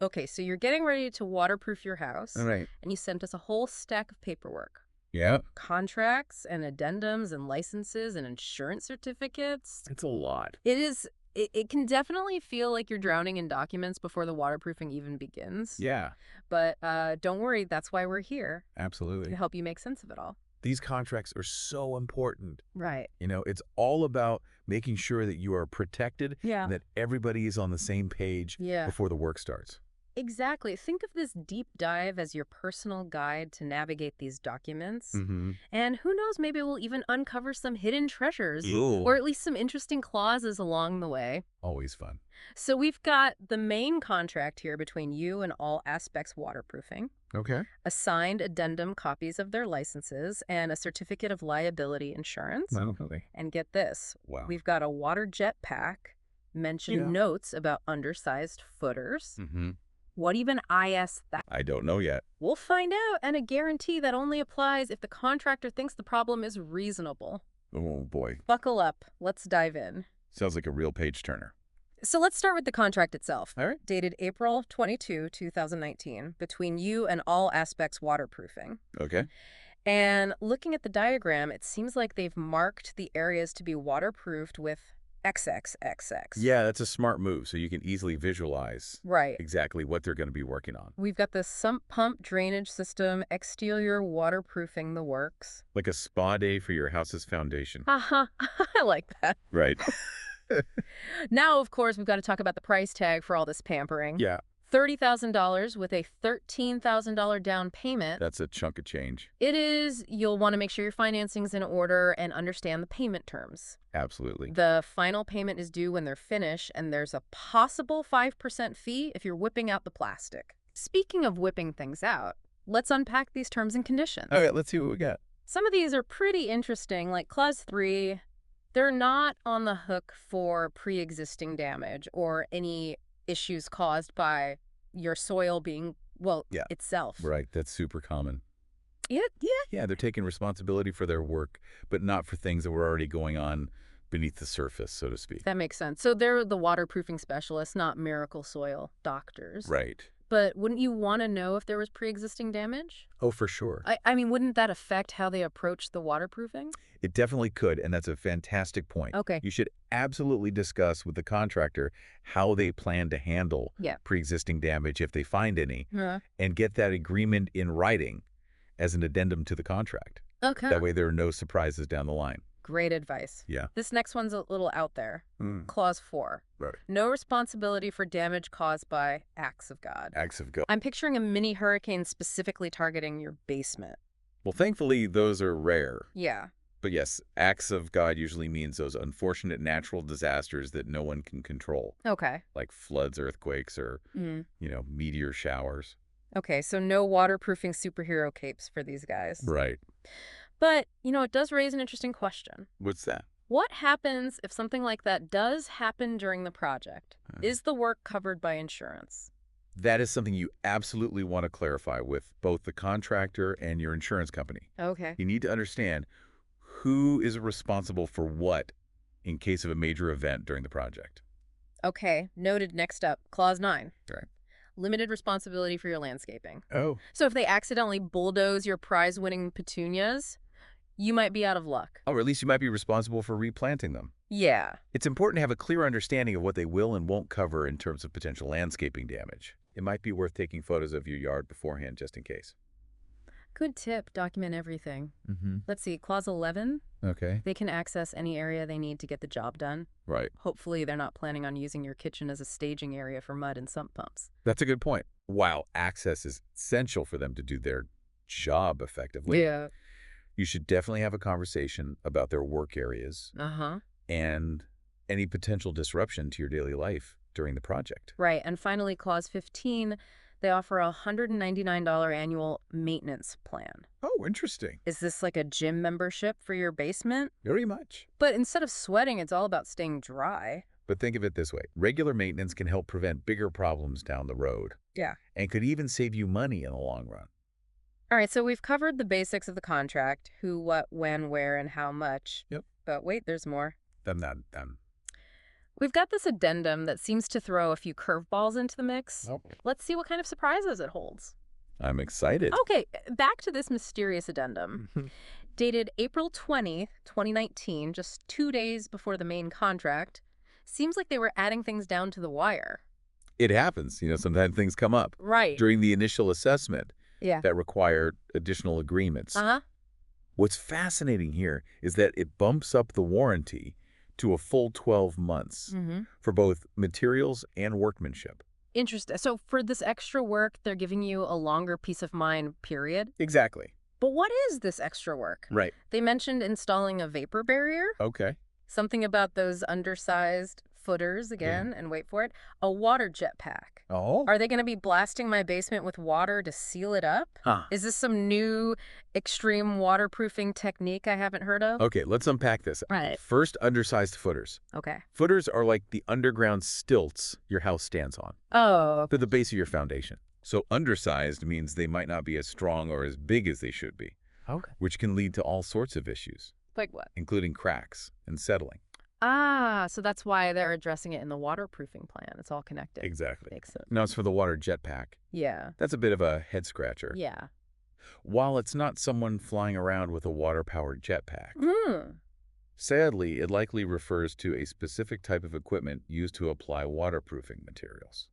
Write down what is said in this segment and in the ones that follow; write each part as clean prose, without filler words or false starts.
Okay, so you're getting ready to waterproof your All house, right. and you sent us a whole stack of paperwork. Yeah. Contracts and addendums and licenses and insurance certificates. It's a lot. It can definitely feel like you're drowning in documents before the waterproofing even begins. Yeah, But don't worry, that's why we're here, to absolutely. help you make sense of it all. These contracts are so important. Right. It's all about making sure that you are protected Yeah. and that everybody is on the same page Yeah. before the work starts. Exactly. Think of this deep dive as your personal guide to navigate these documents. Mm-hmm. And who knows, maybe we'll even uncover some hidden treasures, Ew. or at least some interesting clauses along the way. Always fun. So we've got the main contract here between you and All Aspects Waterproofing, Okay. assigned addendum copies of their licenses, and a certificate of liability insurance. Okay. And get this, Wow. we've got a water jet pack, mentioned Yeah. notes about undersized footers. Mm-hmm. What even IS that? I don't know yet. We'll find out, and a guarantee that only applies if the contractor thinks the problem is reasonable. Oh, boy. Buckle up. Let's dive in. Sounds like a real page turner. So let's start with the contract itself. All right. Dated April 22, 2019, between you and All Aspects Waterproofing. Okay. And looking at the diagram, it seems like they've marked the areas to be waterproofed with XXXX. Yeah, that's a smart move, so you can easily visualize Right. exactly what they're going to be working on. We've got the sump pump drainage system, exterior waterproofing the works. Like a spa day for your house's foundation. Haha, I like that. Right. Now, of course, we've got to talk about the price tag for all this pampering. Yeah, $30,000 with a $13,000 down payment. that's a chunk of change. It is. You'll want to make sure your financing's in order and understand the payment terms. Absolutely. The final payment is due when they're finished, and there's a possible 5% fee if you're whipping out the plastic. Speaking of whipping things out, let's unpack these terms and conditions. All right, let's see what we got. Some of these are pretty interesting, like Clause 3. They're not on the hook for pre-existing damage or any issues caused by your soil being, Yeah. itself. Right, that's super common. Yeah. Yeah, they're taking responsibility for their work, but not for things that were already going on beneath the surface, so to speak. That makes sense. So they're the waterproofing specialists, not miracle soil doctors. Right. But wouldn't you want to know if there was pre-existing damage? Oh, for sure. I mean, wouldn't that affect how they approach the waterproofing? It definitely could, and that's a fantastic point. Okay. You should absolutely discuss with the contractor how they plan to handle Yeah. pre-existing damage if they find any, Huh. and get that agreement in writing as an addendum to the contract. Okay. That way there are no surprises down the line. Great advice. Yeah. This next one's a little out there. Clause 4. Right. No responsibility for damage caused by acts of God. Acts of God. I'm picturing a mini hurricane specifically targeting your basement. Well, thankfully, those are rare. Yeah. But yes, acts of God usually means those unfortunate natural disasters that no one can control, Okay. like floods, earthquakes, or, Mm. meteor showers. Okay, so no waterproofing superhero capes for these guys. Right. But, it does raise an interesting question. What's that? What happens if something like that does happen during the project? Is the work covered by insurance? That is something you absolutely want to clarify with both the contractor and your insurance company. Okay. You need to understand who is responsible for what in case of a major event during the project. Okay, noted. Next up, Clause 9. Right. Limited responsibility for your landscaping. Oh. So if they accidentally bulldoze your prize-winning petunias, you might be out of luck. Or at least you might be responsible for replanting them. Yeah. It's important to have a clear understanding of what they will and won't cover in terms of potential landscaping damage. It might be worth taking photos of your yard beforehand just in case. Good tip. Document everything. Mm-hmm. Let's see. Clause 11. Okay. They can access any area they need to get the job done. Right. Hopefully they're not planning on using your kitchen as a staging area for mud and sump pumps. That's a good point. While access is essential for them to do their job effectively, Yeah. you should definitely have a conversation about their work areas Uh-huh. and any potential disruption to your daily life during the project. Right. And finally, Clause 15, they offer a $199 annual maintenance plan. Oh, interesting. Is this like a gym membership for your basement? Very much. But instead of sweating, it's all about staying dry. But think of it this way. Regular maintenance can help prevent bigger problems down the road. Yeah. And could even save you money in the long run. All right, so we've covered the basics of the contract, who, what, when, where, and how much. Yep. But wait, there's more. Done. We've got this addendum that seems to throw a few curveballs into the mix. Nope. Let's see what kind of surprises it holds. I'm excited. Okay, back to this mysterious addendum. Dated April 20, 2019, just 2 days before the main contract. Seems like they were adding things down to the wire. It happens. Sometimes things come up Right. during the initial assessment Yeah. that require additional agreements. Uh-huh. What's fascinating here is that it bumps up the warranty to a full 12 months for both materials and workmanship. Interesting. So for this extra work, they're giving you a longer peace of mind period. Exactly. But what is this extra work? Right. They mentioned installing a vapor barrier, Okay. something about those undersized footers again, and wait for it, a water jet pack. Oh? Are they going to be blasting my basement with water to seal it up? Huh. Is this some new extreme waterproofing technique I haven't heard of? Okay, let's unpack this. Right. First, undersized footers. Okay. Footers are like the underground stilts your house stands on. Oh, They're the base of your foundation. So undersized means they might not be as strong or as big as they should be, okay. which can lead to all sorts of issues, Like what? including cracks and settling. Ah, so that's why they're addressing it in the waterproofing plan. It's all connected. Exactly. Makes sense. Now, as for the water jet pack, Yeah. that's a bit of a head scratcher. Yeah. While it's not someone flying around with a water-powered jetpack, Hmm. sadly, it likely refers to a specific type of equipment used to apply waterproofing materials.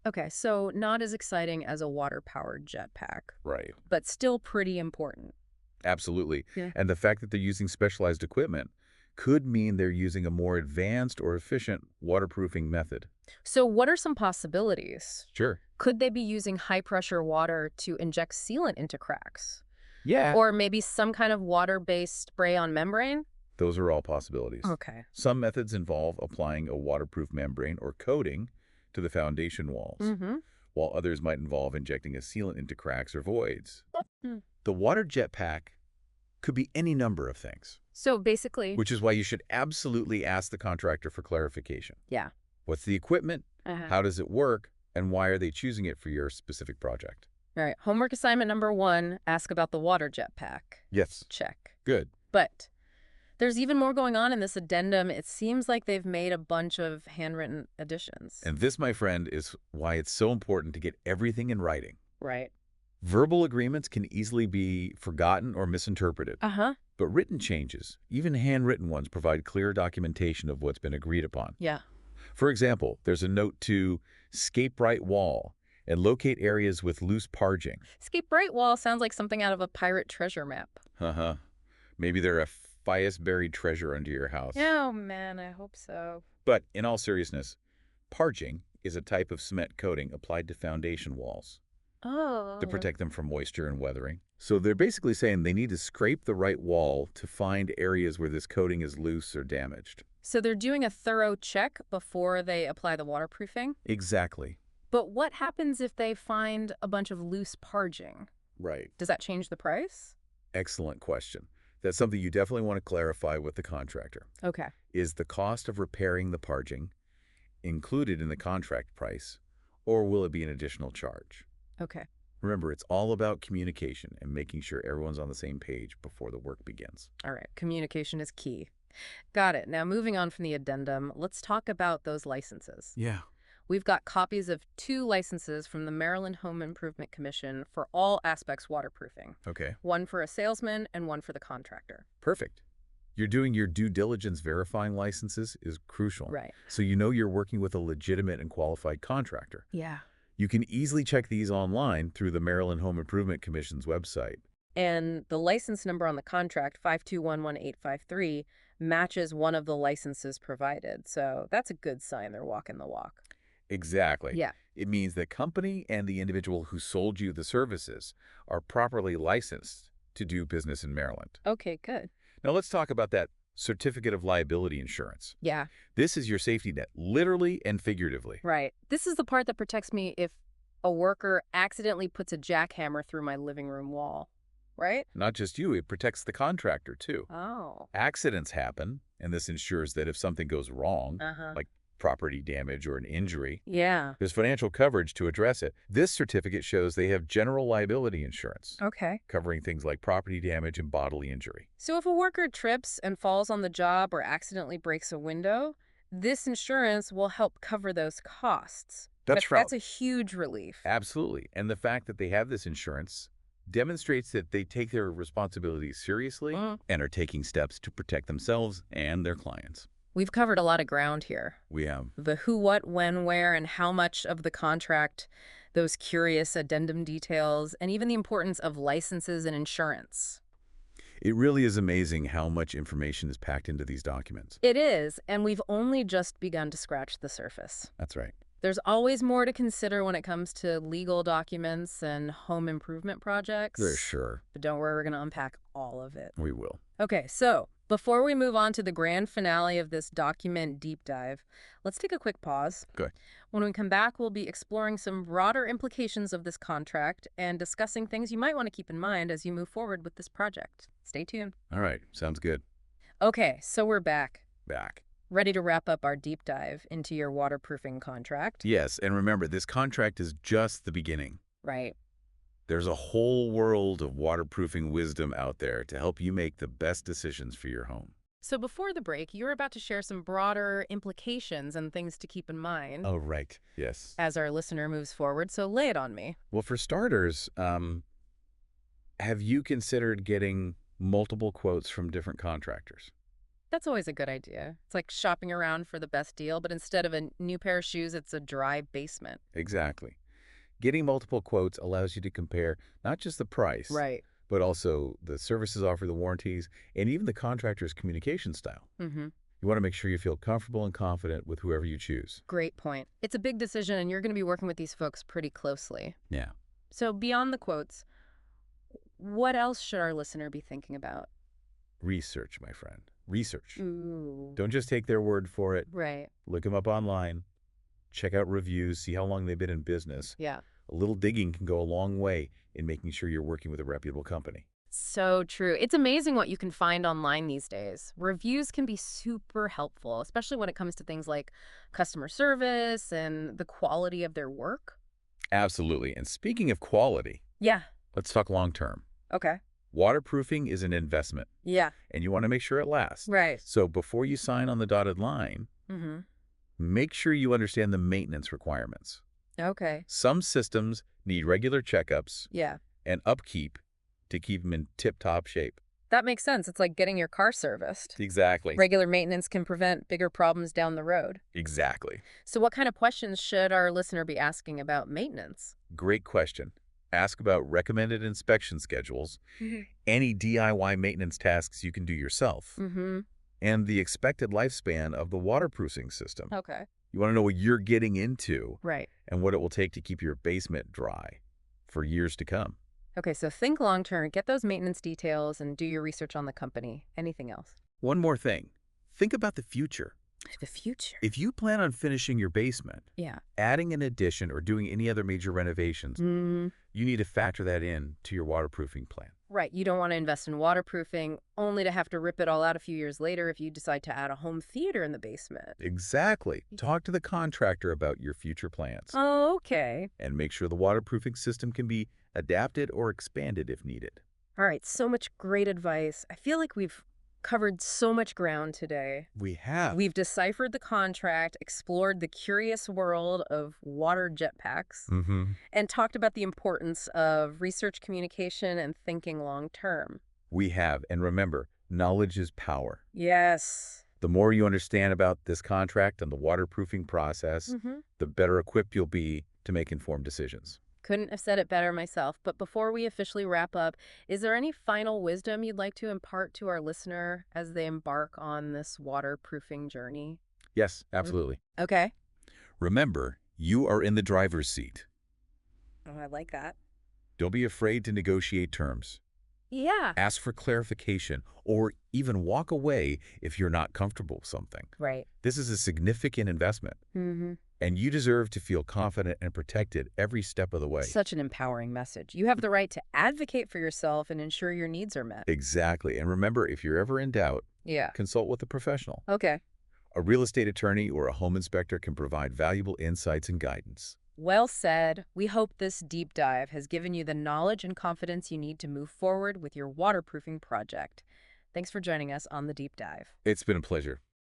Okay, so not as exciting as a water-powered jetpack, Right. but still pretty important. Absolutely. Yeah. And the fact that they're using specialized equipment could mean they're using a more advanced or efficient waterproofing method. So what are some possibilities? Sure. Could they be using high-pressure water to inject sealant into cracks? Yeah. Or maybe some kind of water-based spray-on membrane? Those are all possibilities. Okay. Some methods involve applying a waterproof membrane or coating to the foundation walls, while others might involve injecting a sealant into cracks or voids. Hmm. The water jetpack could be any number of things, So basically, which is why you should absolutely ask the contractor for clarification. yeah. What's the equipment? How does it work? And why are they choosing it for your specific project? All right. Homework assignment number 1, ask about the water jetpack. Yes. Check. Good. But there's even more going on in this addendum. It seems like they've made a bunch of handwritten additions. And this, my friend, is why it's so important to get everything in writing. Right. Verbal agreements can easily be forgotten or misinterpreted. But written changes, even handwritten ones, provide clear documentation of what's been agreed upon. Yeah. For example, there's a note to scape right wall and locate areas with loose parging. Escape Bright Wall sounds like something out of a pirate treasure map. Maybe they're a finest buried treasure under your house. Oh, man, I hope so. But in all seriousness, parging is a type of cement coating applied to foundation walls Oh. to protect them from moisture and weathering. So they're basically saying they need to scrape the right wall to find areas where this coating is loose or damaged. So they're doing a thorough check before they apply the waterproofing? Exactly. But what happens if they find a bunch of loose parging? Right. Does that change the price? Excellent question. That's something you definitely want to clarify with the contractor. Okay. Is the cost of repairing the parging included in the contract price, or will it be an additional charge? Okay. Remember, it's all about communication and making sure everyone's on the same page before the work begins. All right. Communication is key. Got it. Now, moving on from the addendum, let's talk about those licenses. Yeah. We've got copies of 2 licenses from the Maryland Home Improvement Commission for all aspects waterproofing. Okay. One for a salesman and one for the contractor. Perfect. You're doing your due diligence verifying licenses is crucial. Right. So you know you're working with a legitimate and qualified contractor. Yeah. You can easily check these online through the Maryland Home Improvement Commission's website. And the license number on the contract, 5211853, matches one of the licenses provided. So that's a good sign they're walking the walk. Exactly. Yeah. It means the company and the individual who sold you the services are properly licensed to do business in Maryland. Okay, good. Now let's talk about that certificate of liability insurance. Yeah, This is your safety net, literally and figuratively. right. This is the part that protects me if a worker accidentally puts a jackhammer through my living room wall, right? Not just you, it protects the contractor too. Oh. Accidents happen, and this ensures that if something goes wrong, like property damage or an injury, Yeah. there's financial coverage to address it. This certificate shows they have general liability insurance, Okay. covering things like property damage and bodily injury. So if a worker trips and falls on the job or accidentally breaks a window, This insurance will help cover those costs. That's right. That's a huge relief. Absolutely. And the fact that they have this insurance demonstrates that they take their responsibilities seriously and are taking steps to protect themselves and their clients. We've covered a lot of ground here. We have. The who, what, when, where, and how much of the contract, those curious addendum details, and even the importance of licenses and insurance. It really is amazing how much information is packed into these documents. It is, and we've only just begun to scratch the surface. That's right. There's always more to consider when it comes to legal documents and home improvement projects. For sure. But don't worry, we're going to unpack all of it. We will. Okay, so before we move on to the grand finale of this document deep dive, let's take a quick pause. Good. When we come back, we'll be exploring some broader implications of this contract and discussing things you might want to keep in mind as you move forward with this project. Stay tuned. All right. Sounds good. Okay, so we're back. Back. Ready to wrap up our deep dive into your waterproofing contract? Yes, and remember, this contract is just the beginning. Right. There's a whole world of waterproofing wisdom out there to help you make the best decisions for your home. So before the break, you were about to share some broader implications and things to keep in mind. Oh, right. Yes. As our listener moves forward, so lay it on me. Well, for starters, have you considered getting multiple quotes from different contractors? That's always a good idea. It's like shopping around for the best deal, but instead of a new pair of shoes, it's a dry basement. Exactly. Getting multiple quotes allows you to compare not just the price, Right. but also the services offered, the warranties, and even the contractor's communication style. Mm-hmm. You want to make sure you feel comfortable and confident with whoever you choose. Great point. It's a big decision, and you're going to be working with these folks pretty closely. Yeah. So beyond the quotes, what else should our listener be thinking about? Research, my friend. Research. Ooh. Don't just take their word for it. Right. Look them up online. Check out reviews. See how long they've been in business. Yeah. A little digging can go a long way in making sure you're working with a reputable company. So true. It's amazing what you can find online these days. Reviews can be super helpful, especially when it comes to things like customer service and the quality of their work. Absolutely. And speaking of quality, Yeah. let's talk long term. Okay. Waterproofing is an investment, Yeah. and you want to make sure it lasts. Right. So before you sign on the dotted line, Mm-hmm. make sure you understand the maintenance requirements. Okay. Some systems need regular checkups Yeah. and upkeep to keep them in tip-top shape. That makes sense. It's like getting your car serviced. Exactly. Regular maintenance can prevent bigger problems down the road. Exactly. So what kind of questions should our listener be asking about maintenance? Great question. Ask about recommended inspection schedules, any DIY maintenance tasks you can do yourself, Mm-hmm. and the expected lifespan of the waterproofing system. Okay. You want to know what you're getting into Right. and what it will take to keep your basement dry for years to come. Okay, so think long term, get those maintenance details, and do your research on the company. Anything else? One more thing. Think about the future. The future. If you plan on finishing your basement, Yeah. adding an addition, or doing any other major renovations, you need to factor that in to your waterproofing plan. Right. You don't want to invest in waterproofing only to have to rip it all out a few years later if you decide to add a home theater in the basement. Exactly. Talk to the contractor about your future plans. Oh, okay. And make sure the waterproofing system can be adapted or expanded if needed. All right. So much great advice. I feel like we've covered so much ground today. We have. We've deciphered the contract, explored the curious world of water jetpacks, and talked about the importance of research, communication, and thinking long term. We have. And remember, knowledge is power. Yes. The more you understand about this contract and the waterproofing process, the better equipped you'll be to make informed decisions. Couldn't have said it better myself. But before we officially wrap up, is there any final wisdom you'd like to impart to our listener as they embark on this waterproofing journey? Yes, absolutely. Okay. Remember, you are in the driver's seat. Oh, I like that. Don't be afraid to negotiate terms. Yeah. Ask for clarification or even walk away if you're not comfortable with something. Right. This is a significant investment, and you deserve to feel confident and protected every step of the way. Such an empowering message. You have the right to advocate for yourself and ensure your needs are met. Exactly. And remember, if you're ever in doubt, Yeah. consult with a professional. Okay. A real estate attorney or a home inspector can provide valuable insights and guidance. Well said. We hope this deep dive has given you the knowledge and confidence you need to move forward with your waterproofing project. Thanks for joining us on the deep dive. It's been a pleasure.